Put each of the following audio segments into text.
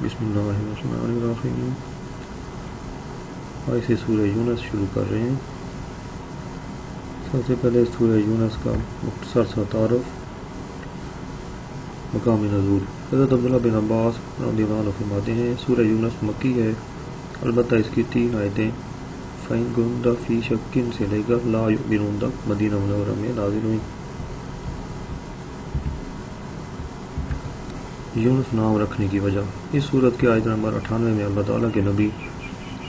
بسم اللہ الرحمن الرحیم. آج سے سورہ یونس شروع کر رہے ہیں. سب سے پہلے سورہ یونس کا مختصر سا تعارف. مقام نزول. حضرت عبداللہ بن عباس رضی اللہ عنہ فرماتے ہیں سورہ یونس مکی ہے، البتہ اس کی 3 آیتیں فَإِن كُنتَ فِي شَكٍّ سے لے کر لا يُؤْمِنُونَ تک مدینہ منورہ میں نازل ہوئیں. یونس نام رکھنے کی وجہ. اس صورت کی آیت نمبر 98 میں اللہ تعالیٰ کے نبی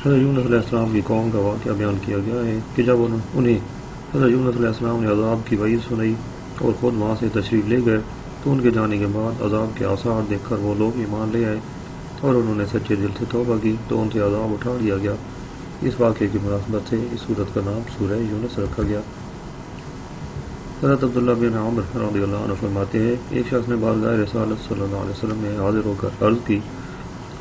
حضرت یونس علیہ السلام کی قوم کا واقعہ بیان کیا گیا ہے کہ جب انہیں حضرت یونس علیہ السلام نے عذاب کی وعید سنائی اور خود وہاں سے تشریف لے گئے تو ان کے جانے کے بعد عذاب کے آثار دیکھ کر وہ لوگ ایمان لے آئے اور انہوں نے سچے دل سے توبہ کی تو ان سے عذاب اٹھا لیا گیا. اس واقعے کی مناسبت سے اس صورت کا نام سورہ یونس رکھا گیا. حضرت عبداللہ بن عمر رضی اللہ عنہ فرماتے ہیں ایک شخص نے بارگاہ رسالت صلی اللہ علیہ وسلم میں حاضر ہو کر عرض کی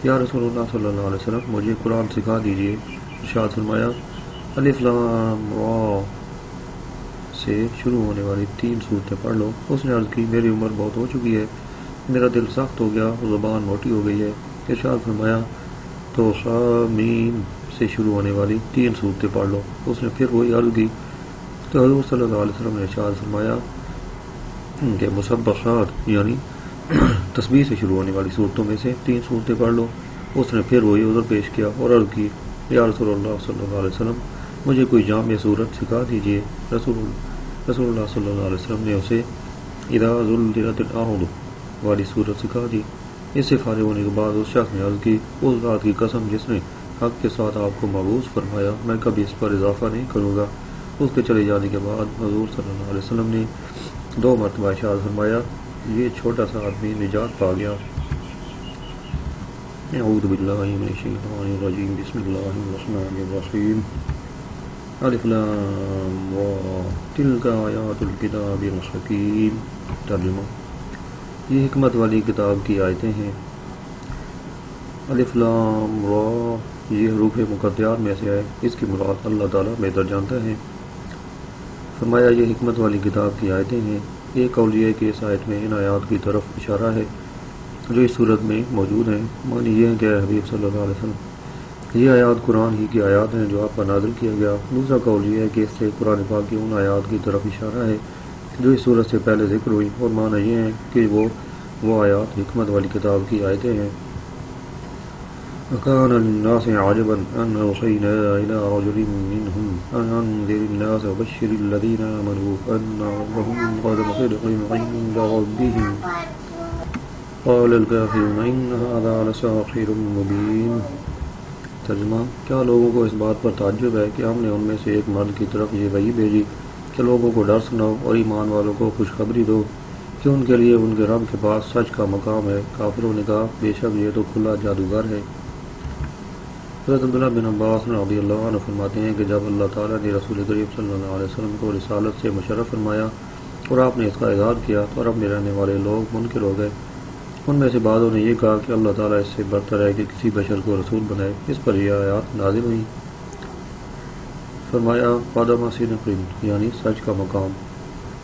یا رسول اللہ صلی اللہ علیہ وسلم مجھے قرآن سکھا دیجیے. ارشاد فرمایا الف لام را سے شروع ہونے والی 3 صورتیں پڑھ لو. اس نے عرض کی میری عمر بہت ہو چکی ہے، میرا دل سخت ہو گیا اور زبان موٹی ہو گئی ہے. ارشاد فرمایا تو حامیم سے شروع ہونے والی 3 صورتیں پڑھ لو. اس نے پھر وہی عرض کی تو حضور صلی اللہ علیہ وسلم نے ارشاد فرمایا کہ مسبحات یعنی تسبیح سے شروع ہونے والی صورتوں میں سے 3 صورتیں پڑھ لو. اس نے پھر وہی عذر پیش کیا اور عرض کی یا رسول اللہ صلی اللہ علیہ وسلم مجھے کوئی جامع صورت سکھا دیجیے. رسول اللہ صلی اللہ علیہ وسلم نے اسے اذا زلزلت الارض والی صورت سکھا دی. اس سے فارغ ہونے کے بعد اس شخص نے عرض کی اس ذات کی قسم جس نے حق کے ساتھ آپ کو مبعوث فرمایا میں کبھی اس پر اضافہ نہیں کروں گا. اس کے چلے جانے کے بعد حضور صلی اللہ علیہ وسلم نے 2 مرتبہ ارشاد فرمایا یہ چھوٹا سا آدمی نجات پا گیا. اعوذ باللہ من الشیطان الرجیم بسم اللہ الرحمن الرحیم. الف لام را تلک آیات الکتاب الحکیم. ترجمہ یہ حکمت والی کتاب کی آیتیں ہیں. الف لام را یہ حروف مقطعات میں سے ہے، اس کی مراد اللہ تعالیٰ بہتر جانتا ہے. فرمایا یہ حکمت والی کتاب کی آیتیں ہیں. ایک قول یہ ہے کہ اس آیت میں ان آیات کی طرف اشارہ ہے جو اس صورت میں موجود ہیں. معنی یہ ہے کہ حبیب صلی اللہ علیہ وسلم یہ آیات قرآن ہی کی آیات ہیں جو آپ پر نازل کیا گیا. دوسرا قول یہ ہے کہ اس سے قرآن پاک کی ان آیات کی طرف اشارہ ہے جو اس صورت سے پہلے ذکر ہوئی اور معنی یہ ہے کہ وہ آیات حکمت والی کتاب کی آیتیں ہیں. وَكَانَ لِلنَّاسِ عَجَبًا أَنْ أَوْحَيْنَا إِلَىٰ رَجُلٍ مِّنْهُمْ أَنْ أَنذِرِ النَّاسَ وَبَشِّرِ الَّذِينَ آمَنُوا أَنَّ لَهُمْ قَدَمَ صِدْقٍ عِندَ رَبِّهِمْ قَالَ الْكَافِرُونَ إِنَّ هَٰذَا لَسَاحِرٌ مُّبِينٌ. ترجمہ کیا لوگوں کو اس بات پر تعجب ہے کہ ہم نے ان میں سے ایک مرد کی طرف یہ وحی بھیجی کہ لوگوں کو ڈر سناؤ اور ایمان والوں کو خوشخبری دو کہ ان کے لیے ان کے رب کے پاس سچ کا مقام ہے. کافروں نے کہا بے شک یہ تو کھلا جادوگر ہے. حضرت عبداللہ بن عباس رضی اللہ عنہ فرماتے ہیں کہ جب اللہ تعالیٰ نے رسول کریم صلی اللہ علیہ وسلم کو رسالت سے مشرف فرمایا اور آپ نے اس کا اظہار کیا تو عرب میں رہنے والے لوگ منکر ہو گئے. ان میں سے بعضوں نے یہ کہا کہ اللہ تعالیٰ اس سے برتر ہے کہ کسی بشر کو رسول بنائے. اس پر یہ آیات نازل ہوئی. فرمایا قدم صدق یعنی سچ کا مقام.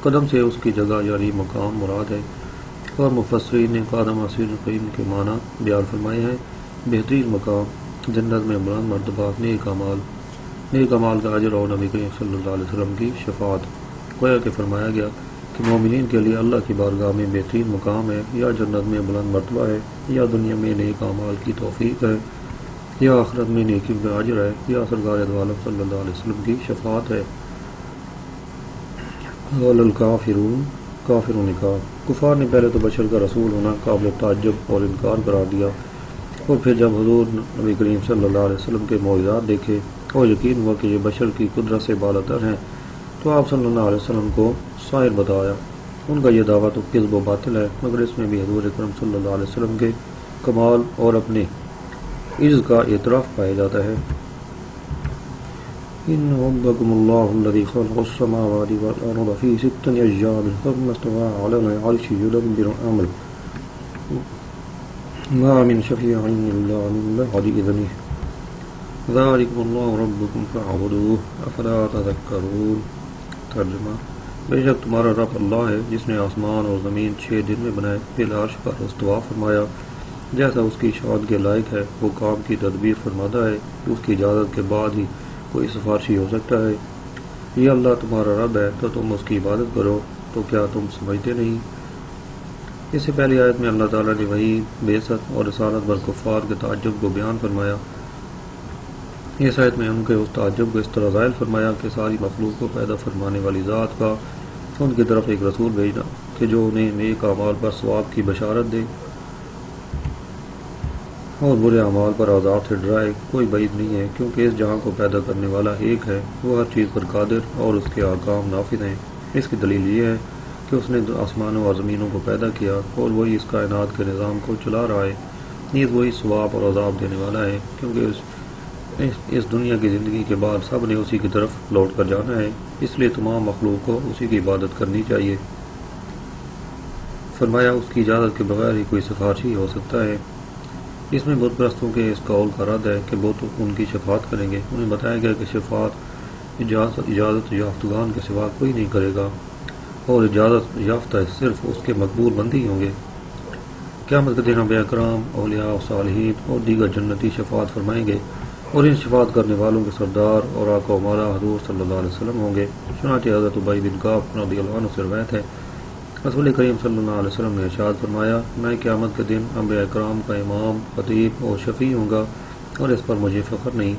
قدم سے اس کی جگہ یعنی مقام مراد ہے. اور مفسرین نے قدم صدق کے معنی بیان فرمائے ہیں بہترین مقام، جنت میں بلند مرتبہ، نیک اعمال کا اجر اور نبی کریم صلی اللہ علیہ وسلم کی شفاعت. گویا کہ فرمایا گیا کہ مومنین کے لیے اللہ کی بارگاہ میں بہترین مقام ہے، یا جنت میں بلند مرتبہ ہے، یا دنیا میں نیک اعمال کی توفیق ہے، یا آخرت میں نیکی کا اجر ہے، یا سرکار دو عالم صلی اللہ علیہ وسلم کی شفاعت ہے. قال الکافرون کافروں نے کہا کفار نے پہلے تو بشر کا رسول ہونا قابل تعجب اور انکار قرار دیا اور پھر جب حضور نبی کریم صلی اللہ علیہ وسلم کے معجزات دیکھے اور یقین ہوا کہ یہ بشر کی قدرت سے بالاتر ہیں تو آپ صلی اللہ علیہ وسلم کو ساحر بتایا. ان کا یہ دعویٰ تو کذب و باطل ہے مگر اس میں بھی حضور اکرم صلی اللہ علیہ وسلم کے کمال اور اپنے عز کا اعتراف پایا جاتا ہے. ان ربکم اللہ الذی خلق السماوات والارض فی 6 ایام ثم استوى علی العرش یدبر الامر ما من شفیع الا من بعد اذنہ ذلکم اللہ ربکم فاعبدوہ افلا تذکرون. ترجمہ بے شک تمہارا رب اللہ ہے جس نے آسمان اور زمین 6 دن میں بنائے، پھر عرش پر استوا فرمایا جیسا اس کی شان کے لائق ہے، وہ کام کی تدبیر فرماتا ہے کہ اس کی اجازت کے بعد ہی کوئی سفارشی ہو سکتا ہے۔ یہ اللہ تمہارا رب ہے تو تم اس کی عبادت کرو، تو کیا تم سمجھتے نہیں؟ اس سے پہلی آیت میں اللہ تعالیٰ نے وہی بعثت اور رسالت پر کفار کے تعجب کو بیان فرمایا۔ اس آیت میں ان کے اس تعجب کو اس طرح ظاہر فرمایا کہ ساری مخلوق کو پیدا فرمانے والی ذات کا ان کی طرف ایک رسول بھیجنا کہ جو انہیں نیک اعمال پر ثواب کی بشارت دے اور برے اعمال پر عذاب سے ڈرائے کوئی بعید نہیں ہے، کیونکہ اس جہاں کو پیدا کرنے والا ایک ہے، وہ ہر چیز پر قادر اور اس کے احکام نافذ ہیں۔ اس کی دلیل یہ ہے کہ اس نے آسمانوں اور زمینوں کو پیدا کیا اور وہی اس کائنات کے نظام کو چلا رہا ہے، نیز وہی ثواب اور عذاب دینے والا ہے، کیونکہ اس دنیا کی زندگی کے بعد سب نے اسی کی طرف لوٹ کر جانا ہے، اس لیے تمام مخلوق کو اسی کی عبادت کرنی چاہیے۔ فرمایا اس کی اجازت کے بغیر ہی کوئی سفارشی ہو سکتا ہے۔ اس میں بت پرستوں کے اس قول کا رد ہے کہ بت ان کی شفاعت کریں گے۔ انہیں بتایا گیا کہ شفاعت اجازت یافتگان کے سوا کوئی نہیں کرے گا، اور اجازت یافتہ صرف اس کے مقبول بندی ہوں گے۔ قیامت کے دن انبیاء کرام، اولیاء اور صالحین اور دیگر جنتی شفاعت فرمائیں گے، اور ان شفاعت کرنے والوں کے سردار اور آقا و مولا حضور صلی اللہ علیہ وسلم ہوں گے۔ چنانچہ حضرت ابی بن کعب رضی اللہ عنہ سے روایت ہے، رسول کریم صلی اللہ علیہ وسلم نے ارشاد فرمایا، میں قیامت کے دن انبیاء کرام کا امام، خطیب اور شفیع ہوں گا، اور اس پر مجھے فخر نہیں۔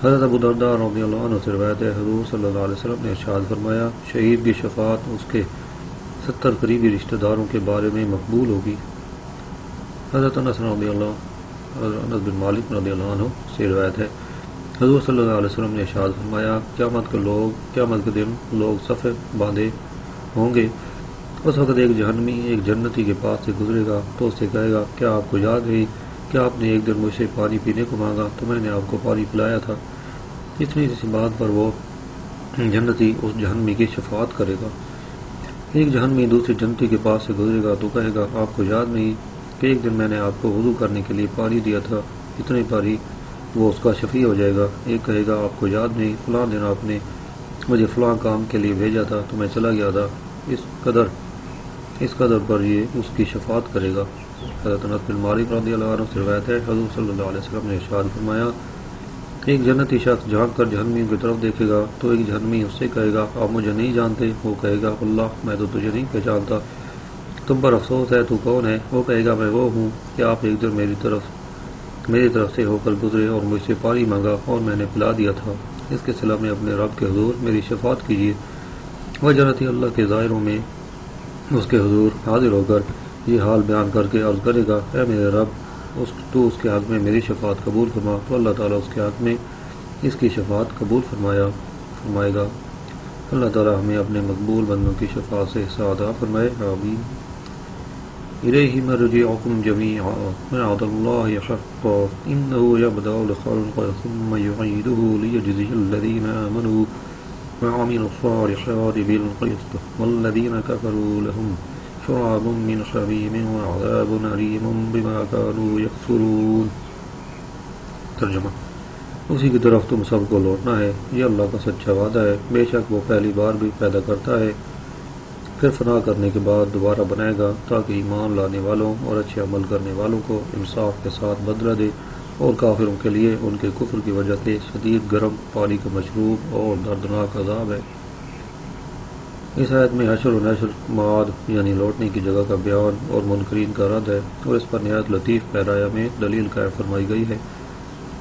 حضرت ابو درداء رضی اللہ عنہ سے روایت ہے، حضور صلی اللہ علیہ وسلم نے ارشاد فرمایا، شہید کی شفاعت اس کے 70 قریبی رشتہ داروں کے بارے میں مقبول ہوگی۔ حضرت انس بن مالک رضی اللہ عنہ سے روایت ہے، حضور صلی اللہ علیہ وسلم نے ارشاد فرمایا، قیامت کے دن لوگ صف باندھے ہوں گے، اس وقت ایک جہنمی ایک جنتی کے پاس سے گزرے گا تو اس سے کہے گا، کیا آپ کو یاد ہے کہ آپ نے ایک دن مجھ سے پانی پینے کو مانگا تو میں نے آپ کو پانی پلایا تھا؟ اتنی سی بات پر وہ جنتی اس جہنمی کی شفاعت کرے گا۔ ایک جہنمی دوسری جنتی کے پاس سے گزرے گا تو کہے گا، آپ کو یاد نہیں کہ ایک دن میں نے آپ کو وضو کرنے کے لیے پانی دیا تھا؟ اتنے پر ہی وہ اس کا شفیع ہو جائے گا۔ ایک کہے گا، آپ کو یاد نہیں فلاں دن آپ نے مجھے فلاں کام کے لیے بھیجا تھا تو میں چلا گیا تھا؟ اس قدر پر یہ اس کی شفاعت کرے گا۔ حضرت انس بن مالک رضی اللہ عنہ سے روایت ہے، حضور صلی اللہ علیہ وسلم نے ارشاد فرمایا، ایک جنتی شخص جھانک کر جہنمیوں کی طرف دیکھے گا تو ایک جہنمی اس سے کہے گا، آپ مجھے نہیں جانتے؟ وہ کہے گا، اللہ میں تو تجھے نہیں پہچانتا، تم پر افسوس ہے، تو کون ہے؟ وہ کہے گا، میں وہ ہوں کہ آپ ایک دن میری طرف سے ہو کر گزرے اور مجھ سے پانی مانگا اور میں نے پلا دیا تھا، اس کے صلہ میں اپنے رب کے حضور میری شفاعت کیجیے۔ وہ جنتی اللہ کے ظاہروں میں اس کے حضور حاضر ہو کر یہ حال بیان کر کے عرض کرے گا، اے میرے رب، تو اس کے حق میں میری شفاعت قبول فرما، تو اللہ تعالیٰ اس کے حق میں اس کی شفاعت قبول فرمائے گا۔ اللہ تعالیٰ ہمیں اپنے مقبول بندوں کی شفاعت سے حصہ عطا فرمائے، آمین۔ الیہ مرجعکم جمیعا وعد اللہ حقا انہ یبدأ الخلق ثم یعیدہ لیجزی الذین آمنوا وعملوا الصالحات بالقسط والذین کفروا لهم شراب من حمیم وعذاب علیم بما كانوا یکفرون۔ ترجمہ: اسی کی طرف تم سب کو لوٹنا ہے، یہ اللہ کا سچا وعدہ ہے، بے شک وہ پہلی بار بھی پیدا کرتا ہے، پھر فنا کرنے کے بعد دوبارہ بنائے گا، تاکہ ایمان لانے والوں اور اچھے عمل کرنے والوں کو انصاف کے ساتھ بدلہ دے، اور کافروں کے لیے ان کے کفر کی وجہ سے شدید گرم پانی کا مشروب اور دردناک عذاب ہے۔ اس آیت میں حشر و نشر، معاد یعنی لوٹنے کی جگہ کا بیان اور منکرین کا رد ہے، اور اس پر نہایت لطیف پیرایا میں دلیل قائم فرمائی گئی ہے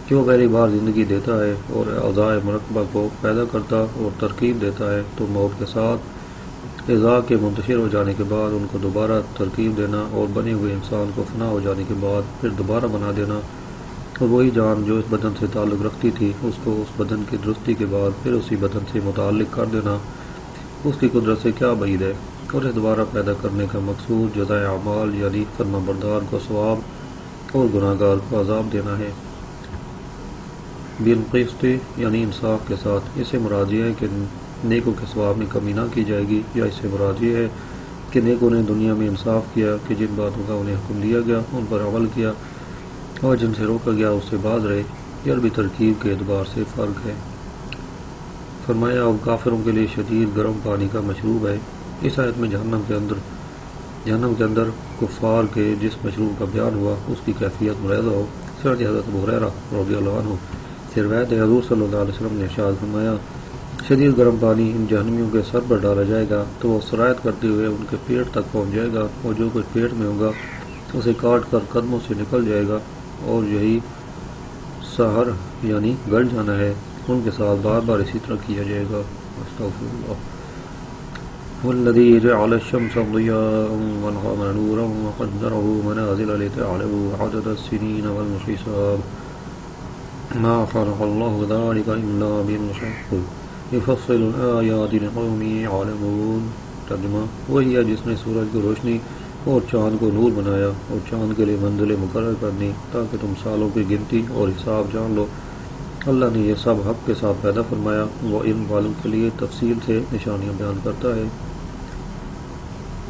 کہ وہ پہلی بار زندگی دیتا ہے اور اعضاء مرکبہ کو پیدا کرتا اور ترکیب دیتا ہے، تو موت کے ساتھ اعضاء کے منتشر ہو جانے کے بعد ان کو دوبارہ ترکیب دینا، اور بنے ہوئے انسان کو فنا ہو جانے کے بعد پھر دوبارہ بنا دینا، اور وہی جان جو اس بدن سے تعلق رکھتی تھی اس کو اس بدن کی درستی کے بعد پھر اسی بدن سے متعلق کر دینا، اس کی قدرت سے کیا بعید ہے۔ اور اس دوبارہ پیدا کرنے کا مقصود جزائے اعمال یعنی فرما بردار کو ثواب اور گناہ گار کو عذاب دینا ہے، بالقسط یعنی انصاف کے ساتھ۔ اس سے مراد یہ ہے کہ نیکوں کے ثواب میں کمی نہ کی جائے گی، یا اس سے مراد یہ ہے کہ نیکوں نے دنیا میں انصاف کیا کہ جن باتوں کا انہیں حکم دیا گیا ان پر عمل کیا، اور جن سے روکا گیا اس سے باز رہے۔ یہ عربی ترکیب کے اعتبار سے فرق ہے۔ فرمایا اب کافروں کے لیے شدید گرم پانی کا مشروب ہے۔ اس آیت میں جہنم کے اندر جہنم کے اندر کفار کے جس مشروب کا بیان ہوا اس کی کیفیت ملاحظہ ہو۔ سرد حضرت ابو ہریرہ رضی اللہ عنہ سے روایت ہے، حضور صلی اللہ علیہ وسلم نے ارشاد فرمایا، شدید گرم پانی ان جہنمیوں کے سر پر ڈالا جائے گا تو وہ سرایت کرتے ہوئے ان کے پیٹ تک پہنچ جائے گا، اور جو کچھ پیٹ میں ہوگا اسے کاٹ کر قدموں سے نکل جائے گا، اور یہی سحر یعنی گل جانا ہے، ان کے ساتھ بار بار اسی طرح کیا جائے گا۔ استغفر اللہ۔ والذی جعل الشمس ضیاء والقمر نورا وقدره منازل لتعلموا عدد السنین والحساب ما خلق الله ذلك إلا بالحق يفصل الآیات لقوم يعلمون۔ ترجمہ، وہی ہے جس نے سورج کو روشنی اور چاند کو نور بنایا اور چاند کے لیے منزلیں مقرر کر دیں تاکہ تم سالوں کی گنتی اور حساب جان لو۔ اللہ نے یہ سب حق کے ساتھ پیدا فرمایا، وہ علم والوں کے لیے تفصیل سے نشانیاں بیان کرتا ہے۔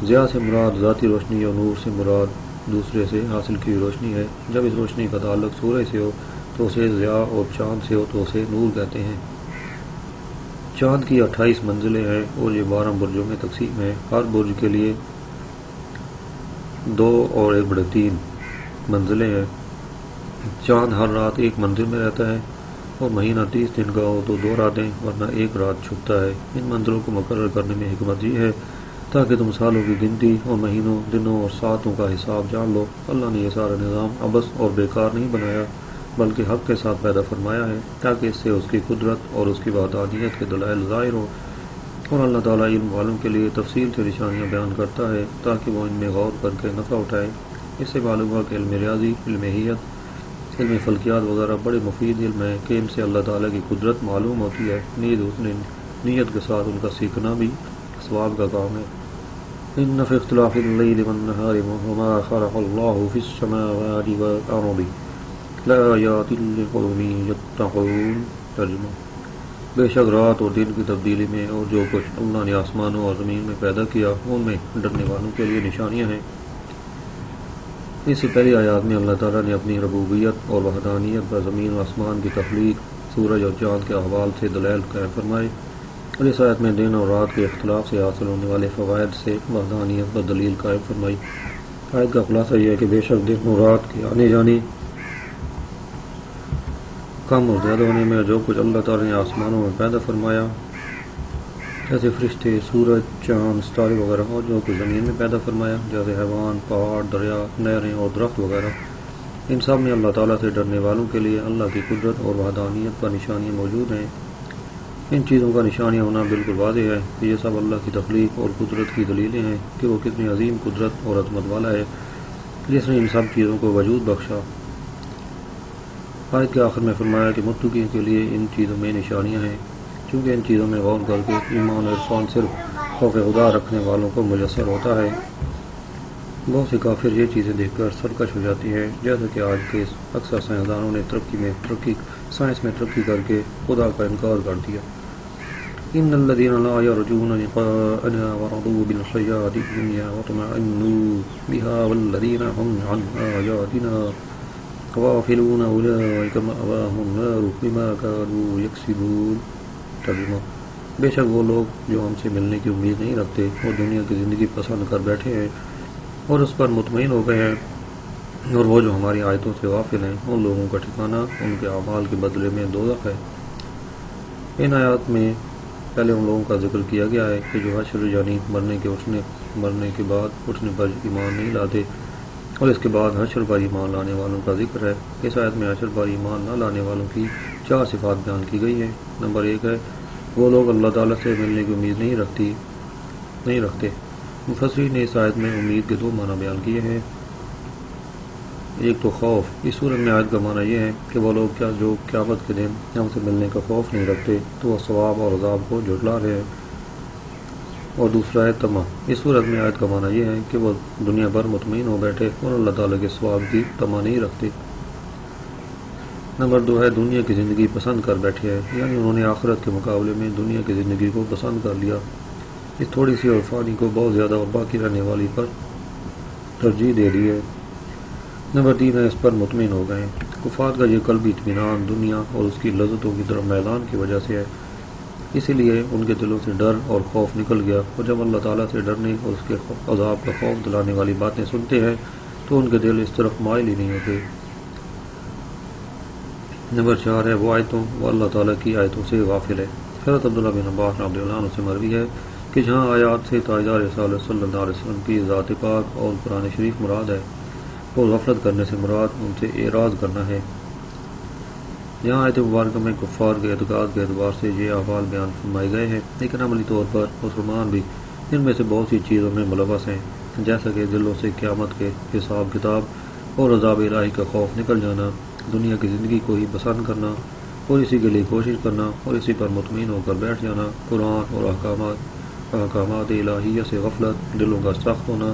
ضیاء سے مراد ذاتی روشنی اور نور سے مراد دوسرے سے حاصل کی روشنی ہے۔ جب اس روشنی کا تعلق سورج سے ہو تو اسے ضیاء اور چاند سے ہو تو اسے نور کہتے ہیں۔ چاند کی 28 منزلیں ہیں اور یہ 12 برجوں میں تقسیم ہے۔ ہر برج کے لیے 2 اور 1/3 منزلیں ہیں۔ چاند ہر رات ایک منزل میں رہتا ہے، اور مہینہ 30 دن کا ہو تو 2 راتیں ورنہ 1 رات چھپتا ہے۔ ان منزلوں کو مقرر کرنے میں حکمت یہ ہے تاکہ تم سالوں کی گنتی اور مہینوں، دنوں اور ساعتوں کا حساب جان لو۔ اللہ نے یہ سارا نظام عبث اور بیکار نہیں بنایا بلکہ حق کے ساتھ پیدا فرمایا ہے تاکہ اس سے اس کی قدرت اور اس کی وحدانیت کے دلائل ظاہر ہوں، اور اللہ تعالیٰ علم والوں کے لیے تفصیل سے نشانیاں بیان کرتا ہے تاکہ وہ ان میں غور کر کے نفع اٹھائیں۔ اس سے معلوم ہوا کہ علم ریاضی، علم ماہیت، علم فلکیات وغیرہ بڑے مفید علم ہیں کہ ان سے اللہ تعالیٰ کی قدرت معلوم ہوتی ہے، نیت کے ساتھ ان کا سیکھنا بھی ثواب کا کام ہے۔ ان فی اختلاف اللیل والنہار وما خلق اللہ فی السماوات والارض لآیات لقوم یتقون۔ ترجمہ، بے شک رات اور دن کی تبدیلی میں اور جو کچھ اللہ نے آسمانوں اور زمین میں پیدا کیا ان میں ڈرنے والوں کے لیے نشانیاں ہیں۔ اس سے پہلی آیات میں اللہ تعالیٰ نے اپنی ربوبیت اور وحدانیت پر زمین و آسمان کی تخلیق، سورج اور چاند کے احوال سے دلائل قائم فرمائے، اور اس آیت میں دن اور رات کے اختلاف سے حاصل ہونے والے فوائد سے وحدانیت پر دلیل قائم فرمائی۔ آیت کا خلاصہ یہ ہے کہ بے شک دن اور رات کے آنے جانے، کم اور زیادہ ہونے میں جو کچھ اللہ تعالیٰ نے آسمانوں میں پیدا فرمایا جیسے فرشتے، سورج، چاند، ستارے وغیرہ، اور جو کچھ زمین میں پیدا فرمایا جیسے حیوان، پہاڑ، دریا، نہریں اور درخت وغیرہ، ان سب میں اللہ تعالیٰ سے ڈرنے والوں کے لیے اللہ کی قدرت اور وحدانیت پر نشانیاں موجود ہیں۔ ان چیزوں کا نشانیاں ہونا بالکل واضح ہے کہ یہ سب اللہ کی تخلیق اور قدرت کی دلیلیں ہیں کہ وہ کتنی عظیم قدرت اور عظمت والا ہے جس نے ان سب چیزوں کو وجود بخشا۔ آیت کے آخر میں فرمایا کہ متقین کے لیے ان چیزوں میں نشانیاں ہیں، چونکہ ان چیزوں میں غور کر کے ایمان اور عرفان صرف خوف خدا رکھنے والوں کو میسر ہوتا ہے۔ بہت سے کافر یہ چیزیں دیکھ کر سرکش ہو جاتی ہیں، جیسے کہ آج کے اکثر سائنسدانوں نے سائنس میں ترقی کر کے خدا کا انکار کر دیا۔ ان الذين لا يرجون لقاءنا ورضوا بالحياة الدنيا واطمأنوا بها والذين هم عن آياتنا غافلون أولئك مأواهم النار بما كانوا يكسبون۔ ترجمہ، بے شک وہ لوگ جو ہم سے ملنے کی امید نہیں رکھتے اور دنیا کی زندگی پسند کر بیٹھے ہیں اور اس پر مطمئن ہو گئے ہیں، اور وہ جو ہماری آیتوں سے غافل ہیں، ان لوگوں کا ٹھکانہ ان کے اعمال کے بدلے میں دوزخ ہے۔ ان آیات میں پہلے ان لوگوں کا ذکر کیا گیا ہے کہ جو حشر یعنی مرنے کے بعد اٹھنے پر ایمان نہیں لاتے، اور اس کے بعد حشر پر ایمان لانے والوں کا ذکر ہے۔ اس آیت میں حشر پر ایمان نہ لانے والوں کی 4 صفات بیان کی گئی ہیں۔ نمبر 1 ہے وہ لوگ اللہ تعالیٰ سے ملنے کی امید نہیں رکھتے۔ مفسرین نے اس آیت میں امید کے 2 معنی بیان کیے ہیں۔ ایک تو خوف، اس صورت میں آیت کا معنی یہ ہے کہ وہ لوگ جو قیامت کے دن ہم سے ملنے کا خوف نہیں رکھتے تو وہ ثواب اور عذاب کو جھٹلا رہے ہیں۔ اور دوسرا ہے طمع، اس صورت میں آیت کا معنی یہ ہے کہ وہ دنیا بھر مطمئن ہو بیٹھے اور اللہ تعالیٰ کے ثواب کی طمع نہیں رکھتے۔ نمبر 2 ہے دنیا کی زندگی پسند کر بیٹھے ہیں، یعنی انہوں نے آخرت کے مقابلے میں دنیا کی زندگی کو پسند کر لیا، اس تھوڑی سی اور فانی کو بہت زیادہ اور باقی رہنے والی پر ترجیح دے دی ہے۔ نمبر 3 ہے اس پر مطمئن ہو گئے ہیں۔ کفار کا یہ قلبی اطمینان دنیا اور اس کی لذتوں کی طرف میلان کی وجہ سے ہے۔ اسی لیے ان کے دلوں سے ڈر اور خوف نکل گیا، اور جب اللہ تعالیٰ سے ڈرنے اور اس کے عذاب کا خوف دلانے والی باتیں سنتے ہیں تو ان کے دل اس طرف مائل ہی نہیں ہوتے۔ نمبر 4 ہے وہ اللہ تعالیٰ کی آیتوں سے غافل ہے۔ حضرت عبداللہ بن عباس رضی اللہ عنہ سے مروی ہے کہ جہاں آیات سے تاجدار رسالت صلی اللہ علیہ وسلم کی ذات پاک اور قرآن شریف مراد ہے، اور غفلت کرنے سے مراد ان سے اعراض کرنا ہے۔ یہاں آیت مبارکہ میں کفار کے اعتقاد کے اعتبار سے یہ احوال بیان فرمائے گئے ہیں، لیکن عملی طور پر مسلمان بھی ان میں سے بہت سی چیزوں میں ملوث ہیں، جیسا کہ دلوں سے قیامت کے حساب کتاب اور عذاب الہی کا خوف نکل جانا، دنیا کی زندگی کو ہی پسند کرنا اور اسی کے لیے کوشش کرنا اور اسی پر مطمئن ہو کر بیٹھ جانا، قرآن اور احکامات الہیہ سے غفلت، دلوں کا سخت ہونا،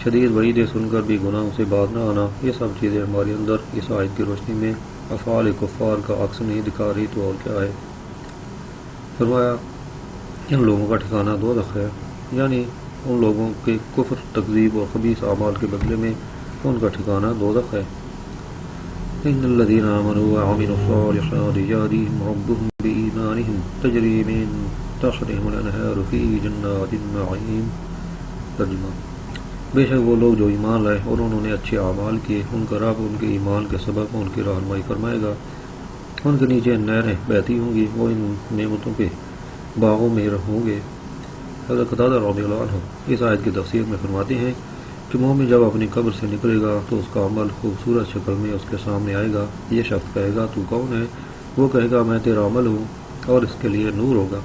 شدید وعیدیں سن کر بھی گناہوں سے باز نہ آنا، یہ سب چیزیں ہمارے اندر اس آیت کی روشنی میں افعال کفار کا عکس نہیں دکھا رہی تو اور کیا ہے۔ فرمایا ان لوگوں کا ٹھکانہ دوزخ ہے، یعنی ان لوگوں کے کفر، تکذیب اور خبیث اعمال کے بدلے میں ان کا ٹھکانہ دوزخ ہے۔ ان الذين آمنوا وعملوا الصالحات يهديهم ربهم بإيمانهم تجري من تحتهم الأنهار في جنات النعيم۔ ترجمہ: بے شک وہ لوگ جو ایمان لائے اور انہوں نے اچھے اعمال کیے، ان کا رب ان کے ایمان کے سبب ان کی رہنمائی فرمائے گا، ان کے نیچے نہریں بہتی ہوں گی، وہ ان نعمتوں کے باغوں میں ہوں گے۔ حضرت قتادہ رضی اللہ عنہ اس آیت کی تفسیر میں فرماتے ہیں کہ مومن جب اپنی قبر سے نکلے گا تو اس کا عمل خوبصورت شکل میں اس کے سامنے آئے گا۔ یہ شخص کہے گا تو کون ہے؟ وہ کہے گا میں تیرا عمل ہوں، اور اس کے لیے نور ہوگا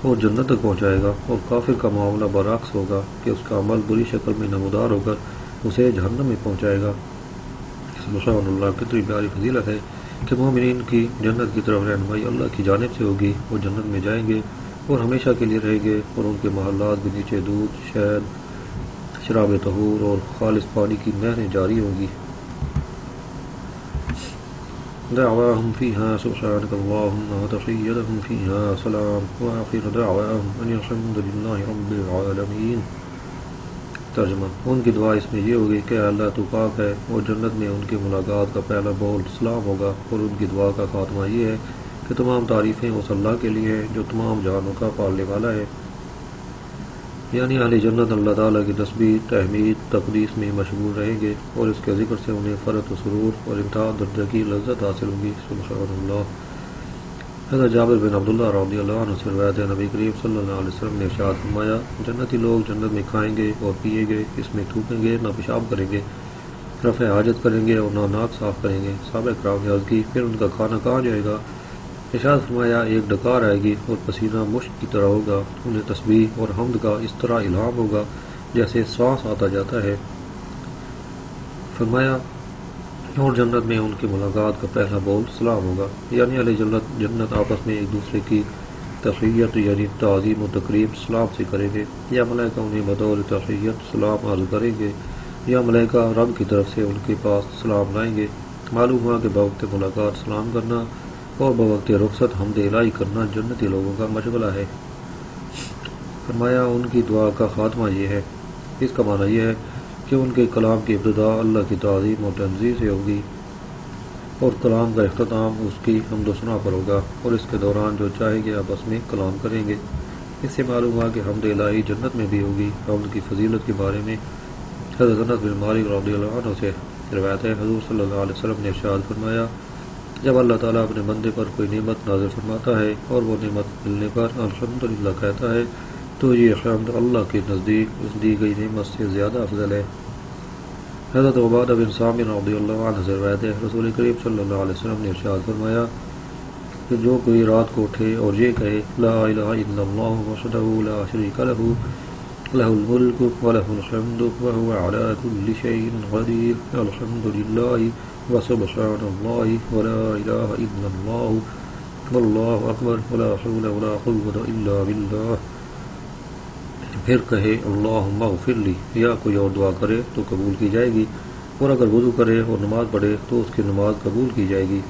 اور جنت تک پہنچائے گا، اور کافر کا معاملہ برعکس ہوگا کہ اس کا عمل بری شکل میں نمودار ہو کر اسے جہنم میں پہنچائے گا۔ سبحان اللہ، کتنی پیاری فضیلت ہے کہ مومنین کی جنت کی طرف رہنمائی اللہ کی جانب سے ہوگی، وہ جنت میں جائیں گے اور ہمیشہ کے لیے رہیں گے، اور ان کے محلات کے نیچے دودھ، شہد، شراب طہور اور خالص پانی کی نہریں جاری ہوں گی۔ دعواهم فيها سبحانك اللهم وتحيتهم فيها سلام وآخر دعواهم أن الحمد لله رب العالمين۔ ترجمہ: ان کی دعا اس میں یہ ہوگی کہ اللہ تو پاک ہے، اور جنت میں ان کی ملاقات کا پہلا بول سلام ہوگا، اور ان کی دعا کا خاتمہ یہ ہے کہ تمام تعریفیں اس اللہ کے لیے ہیں جو تمام جہانوں کا پالنے والا ہے۔ یعنی اہل جنت اللہ تعالیٰ کی تسبیح، تحمید، تقدیس میں مشغول رہیں گے، اور اس کے ذکر سے انہیں فرحت و سرور اور انتہا درجہ کی لذت حاصل ہوگی۔ سبحان اللہ۔ حضرت جابر بن عبداللہ رضی اللہ عنہ سے روایت ہے، نبی کریم صلی اللہ علیہ وسلم نے ارشاد فرمایا، جنتی لوگ جنت میں کھائیں گے اور پیئیں گے، اس میں تھوکیں گے، نہ پیشاب کریں گے، رفع حاجت کریں گے اور نہ ناک صاف کریں گے۔ صحابہ کرام نے عرض کی، پھر ان کا کھانا کہاں جائے گا؟ ارشاد فرمایا، ایک ڈکار آئے گی اور پسینہ مشک کی طرح ہوگا، انہیں تسبیح اور حمد کا اس طرح الہام ہوگا جیسے سانس آتا جاتا ہے۔ فرمایا، اور جنت میں ان کی ملاقات کا پہلا بول سلام ہوگا، یعنی اہل جنت آپس میں ایک دوسرے کی تحیت یعنی تعظیم و تقریب سلام سے کریں گے، یا ملائکہ انہیں بطور تحیت سلام عرض کریں گے، یا ملائکہ رب کی طرف سے ان کے پاس سلام لائیں گے۔ معلوم ہوا کہ بوقت ملاقات سلام کرنا اور بوقت رخصت حمد الہی کرنا جنتی لوگوں کا مشغلہ ہے۔ فرمایا، ان کی دعا کا خاتمہ یہ ہے، اس کا معنی یہ ہے کہ ان کے کلام کی ابتدا اللہ کی تعظیم اور تنزیہ سے ہوگی، اور کلام کا اختتام اس کی حمد و ثنا پر ہوگا، اور اس کے دوران جو چاہیں گے آپس میں کلام کریں گے۔ اس سے معلوم ہوا کہ حمد الہی جنت میں بھی ہوگی۔ حمد کی فضیلت کے بارے میں حضرت انس بن مالک رضی اللہ عنہ سے روایت ہے، حضور صلی اللہ علیہ وسلم نے ارشاد فرمایا، جب اللہ تعالیٰ اپنے بندے پر کوئی نعمت نازل فرماتا ہے اور وہ نعمت ملنے پر الحمدللہ کہتا ہے تو یہ حمد اللہ کے نزدیک اس دی گئی نعمت سے زیادہ افضل ہے۔ حضرت عبادہ بن صامت رضی اللہ عنہ سے روایت ہے، رسول کریم صلی اللہ علیہ وسلم نے ارشاد فرمایا کہ جو کوئی رات کو اٹھے اور یہ کہے، لا الہ الا اللہ وحدہ لا شریک لہ، لہ الملک ولہ الحمد وہو علی کل شیء قدیر، الحمدللہ وسبحان اللہ ولا الہ الا اللہ واللہ اکبر ولا حول ولا قوۃ الا باللہ، پھر کہے اللہم اغفر لی، یا کوئی اور دعا کرے تو قبول کی جائے گی، اور اگر وضو کرے اور نماز پڑھے تو اس کی نماز قبول کی جائے گی۔